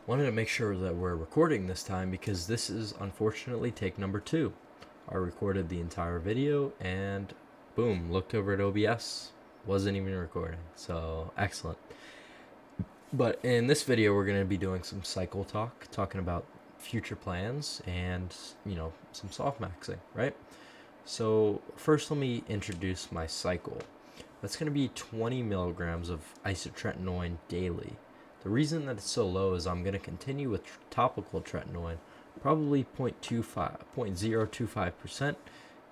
Wanted to make sure that we're recording this time because this is unfortunately take number 2. I recorded the entire video and boom, looked over at OBS, wasn't even recording. So excellent. But in this video, we're going to be doing some cycle talk, talking about future plans and, some soft maxing, right? So first, let me introduce my cycle. That's going to be 20 milligrams of isotretinoin daily. The reason that it's so low is I'm going to continue with topical tretinoin, probably 0.025%.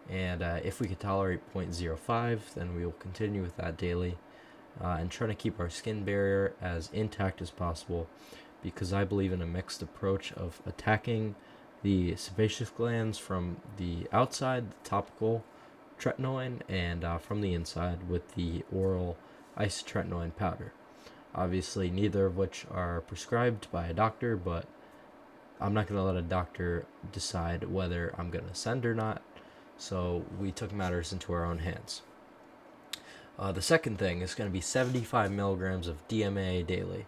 And if we could tolerate 0.05, then we will continue with that daily and trying to keep our skin barrier as intact as possible, because I believe in a mixed approach of attacking the sebaceous glands from the outside, the topical tretinoin, and from the inside with the oral isotretinoin powder. Obviously, neither of which are prescribed by a doctor, but I'm not going to let a doctor decide whether I'm going to send or not. So we took matters into our own hands. The second thing is going to be 75 milligrams of DMA daily.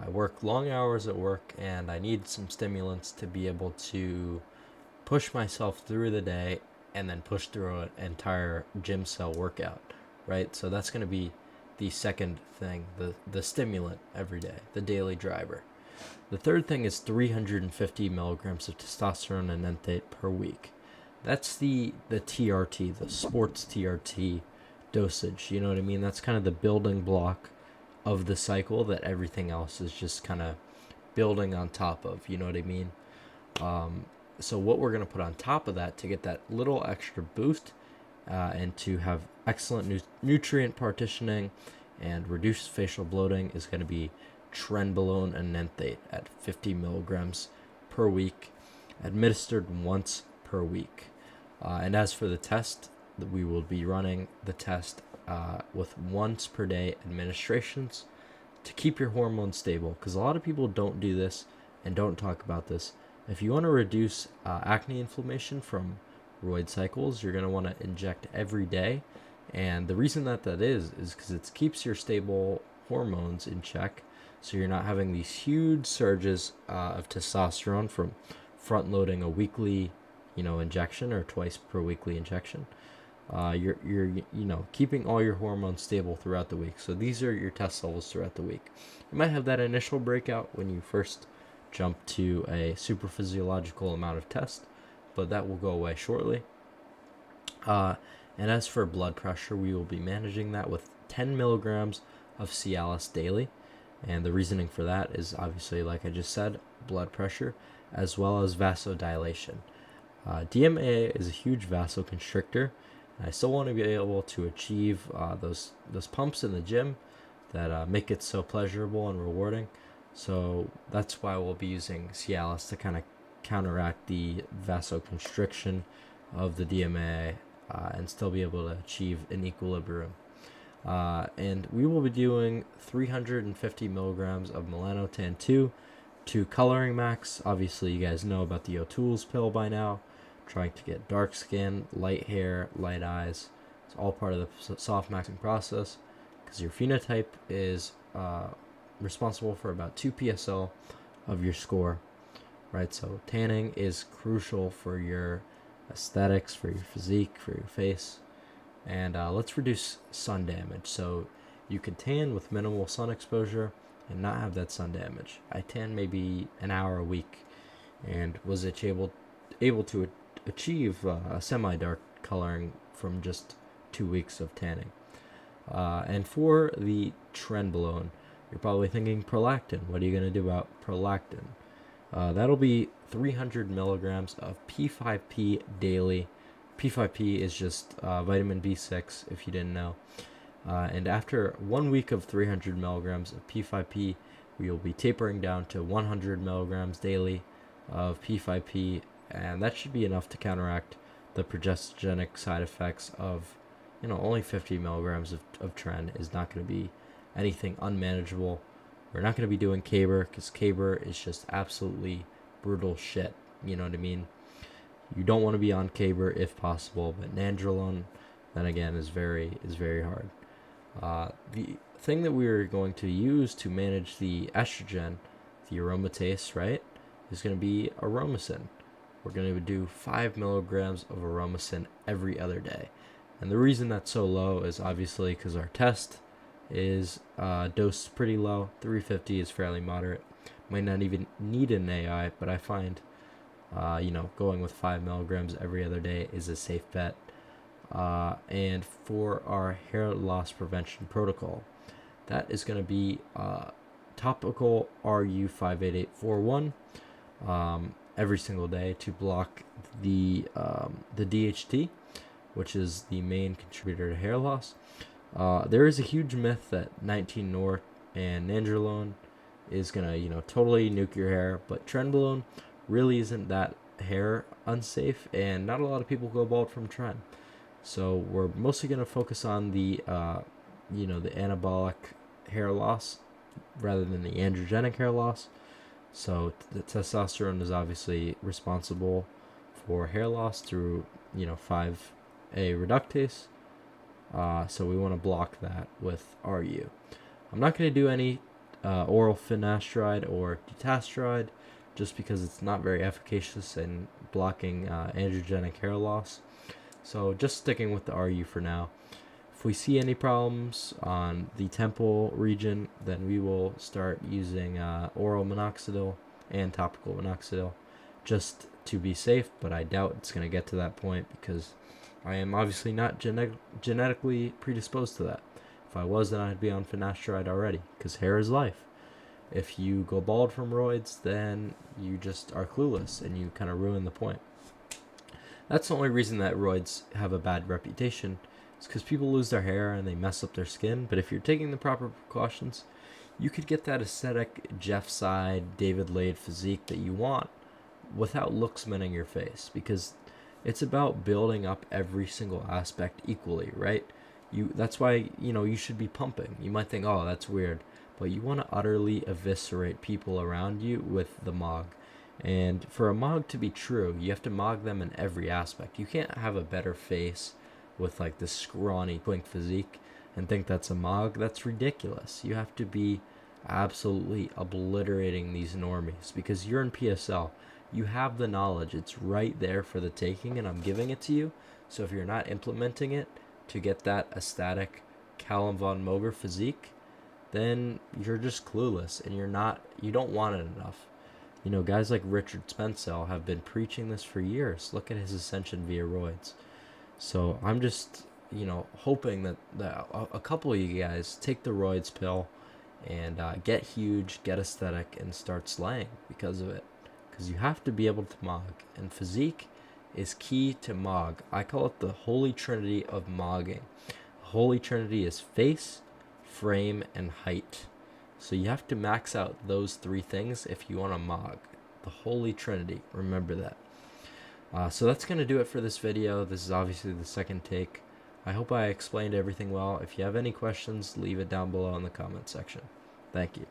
I work long hours at work and I need some stimulants to be able to push myself through the day and then push through an entire gym cell workout, right? So that's going to be the second thing, the stimulant every day, the daily driver. The third thing is 350 milligrams of testosterone enanthate per week. That's the TRT, the sports TRT dosage. You know what I mean? That's kind of the building block of the cycle that everything else is just kind of building on top of. You know what I mean? So what we're going to put on top of that to get that little extra boost and to have excellent nutrient partitioning and reduced facial bloating is going to be trenbolone enanthate at 50 milligrams per week, administered once per week. And as for the test, we will be running the test with once per day administrations to keep your hormones stable, because a lot of people don't do this and don't talk about this. If you want to reduce acne inflammation from roid cycles, you're going to want to inject every day. And the reason that is because it keeps your stable hormones in check, so you're not having these huge surges of testosterone from front loading a weekly injection or twice per weekly injection. You're keeping all your hormones stable throughout the week. So these are your test levels throughout the week. You might have that initial breakout when you first jump to a super physiological amount of test, but that will go away shortly. And as for blood pressure, we will be managing that with 10 milligrams of Cialis daily. And the reasoning for that is obviously, like I just said, blood pressure as well as vasodilation. DMA is a huge vasoconstrictor. I still want to be able to achieve those pumps in the gym that make it so pleasurable and rewarding. So that's why we'll be using Cialis to kind of counteract the vasoconstriction of the DMA and still be able to achieve an equilibrium. And we will be doing 350 milligrams of melanotan 2 to coloring max. Obviously, you guys know about the O'Toole's pill by now. Trying to get dark skin, light hair, light eyes. It's all part of the soft maxing process, because your phenotype is responsible for about 2 PSL of your score, right? So tanning is crucial for your aesthetics, for your physique, for your face. And let's reduce sun damage. So you can tan with minimal sun exposure and not have that sun damage. I tan maybe an hour a week and was able to achieve a semi-dark coloring from just 2 weeks of tanning. And for the trenbolone, you're probably thinking prolactin. What are you going to do about prolactin? That'll be 300 milligrams of P5P daily. P5P is just vitamin B6, if you didn't know. And after 1 week of 300 milligrams of P5P, we will be tapering down to 100 milligrams daily of P5P, and that should be enough to counteract the progestogenic side effects of, only 50 milligrams of tren is not going to be anything unmanageable. We're not going to be doing Caber, because Caber is just absolutely brutal shit. You know what I mean? You don't want to be on Caber if possible, but nandrolone, then again, is very hard. The thing that we are going to use to manage the estrogen the aromatase, right, is going to be aromacin. We're going to do 5 milligrams of aromacin every other day. And the reason that's so low is obviously because our test is dosed pretty low. 350 is fairly moderate. Might not even need an AI, but I find, going with 5 milligrams every other day is a safe bet. And for our hair loss prevention protocol, that is going to be topical RU58841 every single day to block the DHT, which is the main contributor to hair loss. There is a huge myth that 19-Nor and nandrolone is gonna totally nuke your hair, but trenbolone really isn't that hair unsafe, and not a lot of people go bald from tren. So we're mostly gonna focus on the the anabolic hair loss rather than the androgenic hair loss. So the testosterone is obviously responsible for hair loss through 5A reductase. So we want to block that with RU. I'm not going to do any oral finasteride or dutasteride just because it's not very efficacious in blocking androgenic hair loss. So just sticking with the RU for now. If we see any problems on the temple region, then we will start using oral minoxidil and topical minoxidil just to be safe, but I doubt it's going to get to that point because I am obviously not genetically predisposed to that. If I was, then I'd be on finasteride already, because hair is life. If you go bald from roids, then you just are clueless, and you kind of ruin the point. That's the only reason that roids have a bad reputation, is because people lose their hair and they mess up their skin. But if you're taking the proper precautions, you could get that aesthetic Jeff Side, David Lade physique that you want without looks minting your face, because it's about building up every single aspect equally, right? That's why you should be pumping. You might think, oh, that's weird, but you want to utterly eviscerate people around you with the MOG. And for a MOG to be true, you have to MOG them in every aspect. You can't have a better face with like this scrawny twink physique and think that's a MOG. That's ridiculous. You have to be absolutely obliterating these normies because you're in PSL. You have the knowledge. It's right there for the taking, and I'm giving it to you. So if you're not implementing it to get that aesthetic Callum von Moger physique, then you're just clueless, and you don't want it enough. Guys like Richard Spencell have been preaching this for years. Look at his ascension via roids. So I'm just, hoping that a couple of you guys take the roids pill and get huge, get aesthetic, and start slaying because of it. Because you have to be able to MOG, and physique is key to MOG. I call it the holy trinity of MOGing. The holy trinity is face, frame, and height. So you have to max out those 3 things if you want to MOG. The holy trinity, remember that. So that's going to do it for this video. This is obviously the second take. I hope I explained everything well. If you have any questions, leave it down below in the comment section. Thank you.